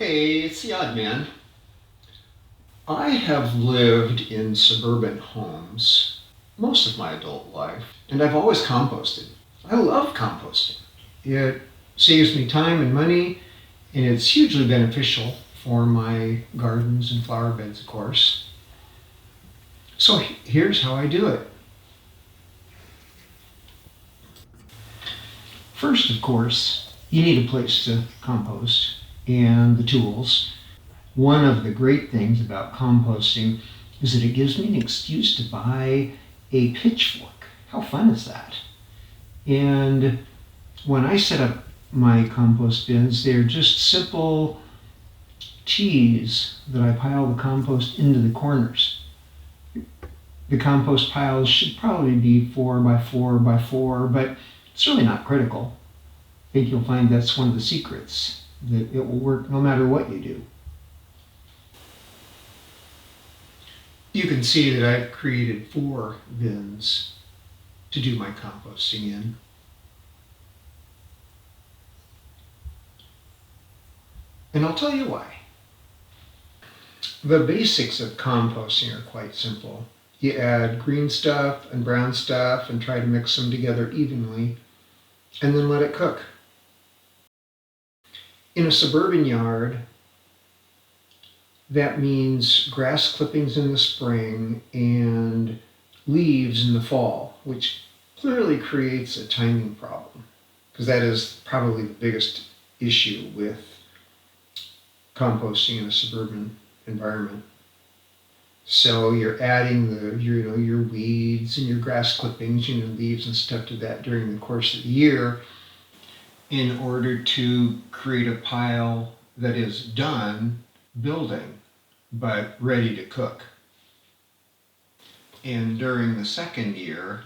Hey, it's the odd man. I have lived in suburban homes most of my adult life, and I've always composted. I love composting. It saves me time and money, and it's hugely beneficial for my gardens and flower beds, of course. So here's how I do it. First, of course, you need a place to compost and the tools. One of the great things about composting is that it gives me an excuse to buy a pitchfork. How fun is that? And when I set up my compost bins, they're just simple T's that I pile the compost into the corners. The compost piles should probably be 4x4x4, but it's really not critical. I think you'll find that's one of the secrets, that it will work no matter what you do. You can see that I've created 4 bins to do my composting in. And I'll tell you why. The basics of composting are quite simple. You add green stuff and brown stuff and try to mix them together evenly, and then let it cook. In a suburban yard, that means grass clippings in the spring and leaves in the fall, which clearly creates a timing problem, because that is probably the biggest issue with composting in a suburban environment. So you're adding your weeds and your grass clippings, leaves and stuff to that during the course of the year in order to create a pile that is done building but ready to cook. And during the second year,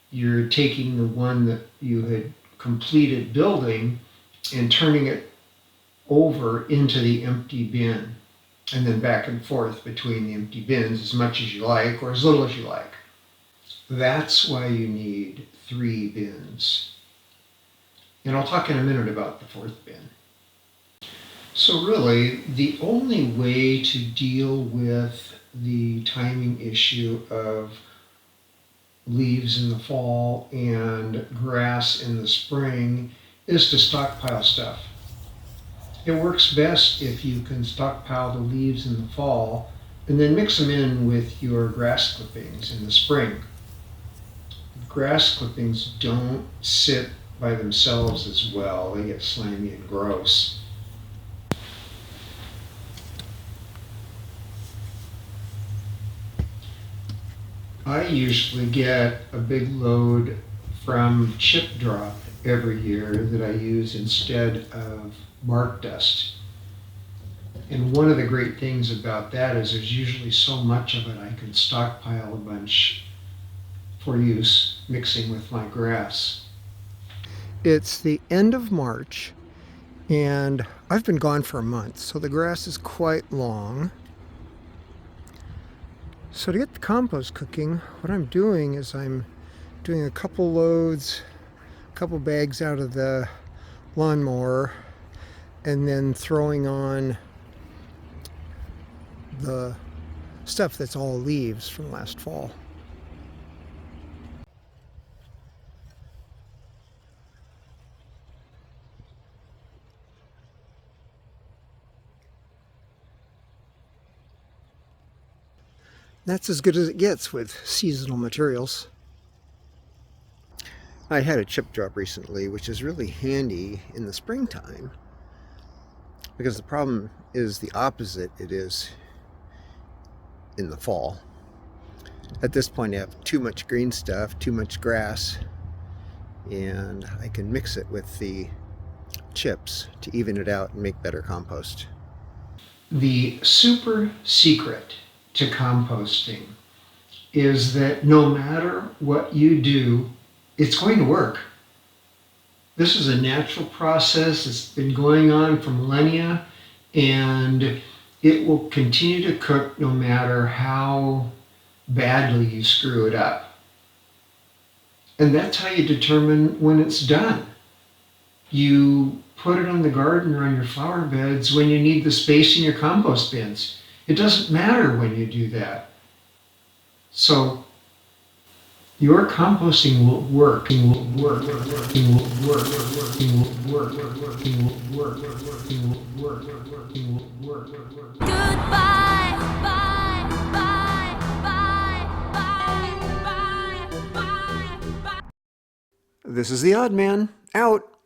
you're taking the one that you had completed building and turning it over into the empty bin, and then back and forth between the empty bins as much as you like or as little as you like. That's why you need 3 bins. And I'll talk in a minute about the 4th bin. So really, the only way to deal with the timing issue of leaves in the fall and grass in the spring is to stockpile stuff. It works best if you can stockpile the leaves in the fall and then mix them in with your grass clippings in the spring. Grass clippings don't sit by themselves as well. They get slimy and gross. I usually get a big load from ChipDrop every year that I use instead of bark dust. And one of the great things about that is there's usually so much of it I can stockpile a bunch for use mixing with my grass. It's the end of March and I've been gone for a month, so the grass is quite long. So to get the compost cooking, what I'm doing is I'm doing a couple loads, a couple bags out of the lawnmower, and then throwing on the stuff that's all leaves from last fall. That's as good as it gets with seasonal materials. I had a ChipDrop recently, which is really handy in the springtime, because the problem is the opposite it is in the fall. At this point I have too much green stuff, too much grass, and I can mix it with the chips to even it out and make better compost. The super secret to composting is that no matter what you do, it's going to work. This is a natural process. It's been going on for millennia, and it will continue to cook no matter how badly you screw it up. And that's how you determine when it's done. You put it on the garden or on your flower beds when you need the space in your compost bins. It doesn't matter when you do that. So your composting will work. It will work. It will work. It will work. It will work. It will work. It will work. Goodbye. Bye. Bye. Bye. Bye. Bye. Bye. This is the Odd Man, out.